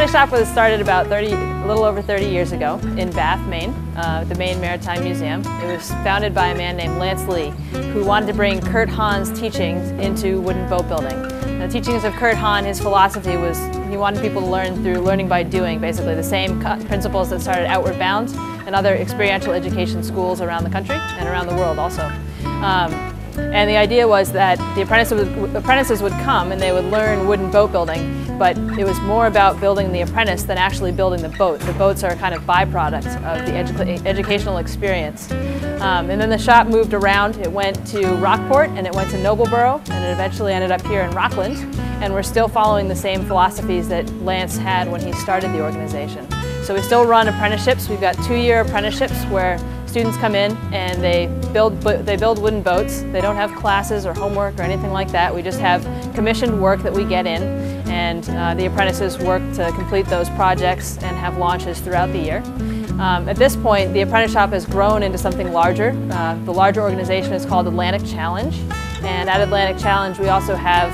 Apprentice Shop was started about a little over 30 years ago in Bath, Maine, the Maine Maritime Museum. It was founded by a man named Lance Lee, who wanted to bring Kurt Hahn's teachings into wooden boat building. The teachings of Kurt Hahn, his philosophy was he wanted people to learn through learning by doing, basically the same principles that started Outward Bound and other experiential education schools around the country and around the world also. And the idea was that the apprentices would come and they would learn wooden boat building, but it was more about building the apprentice than actually building the boat. The boats are a kind of byproduct of the educational experience. And then the shop moved around. It went to Rockport and it went to Noblesboro and it eventually ended up here in Rockland. And we're still following the same philosophies that Lance had when he started the organization. So we still run apprenticeships. We've got 2-year apprenticeships where students come in and they build wooden boats. They don't have classes or homework or anything like that. We just have commissioned work that we get in, and the apprentices work to complete those projects and have launches throughout the year. At this point, the Apprentice Shop has grown into something larger. The larger organization is called Atlantic Challenge, and at Atlantic Challenge we also have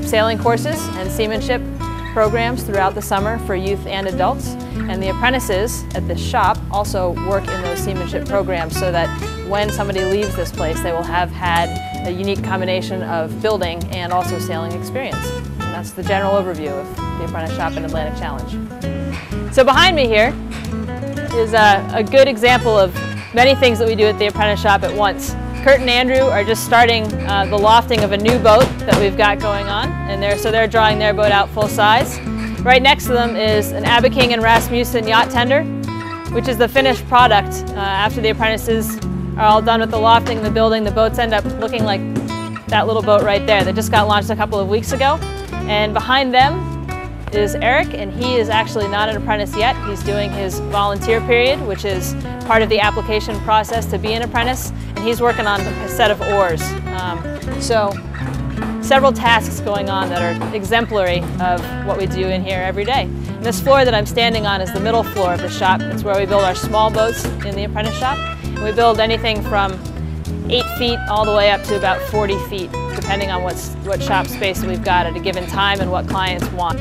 sailing courses and seamanship programs throughout the summer for youth and adults. And the apprentices at this shop also work in those seamanship programs so that when somebody leaves this place, they will have had a unique combination of building and also sailing experience. And that's the general overview of the Apprentice Shop and Atlantic Challenge. So behind me here is a good example of many things that we do at the Apprentice Shop at once. Kurt and Andrew are just starting the lofting of a new boat that we've got going on, and so they're drawing their boat out full size. Right next to them is an Abiking and Rasmussen yacht tender, which is the finished product. After the apprentices are all done with the lofting and the building, the boats end up looking like that little boat right there that just got launched a couple of weeks ago. And behind them is Eric, and he is actually not an apprentice yet. He's doing his volunteer period, which is part of the application process to be an apprentice, and he's working on a set of oars. So several tasks going on that are exemplary of what we do in here every day. And this floor that I'm standing on is the middle floor of the shop. It's where we build our small boats in the Apprentice Shop. And we build anything from 8 feet all the way up to about 40 feet, depending on what shop space we've got at a given time and what clients want.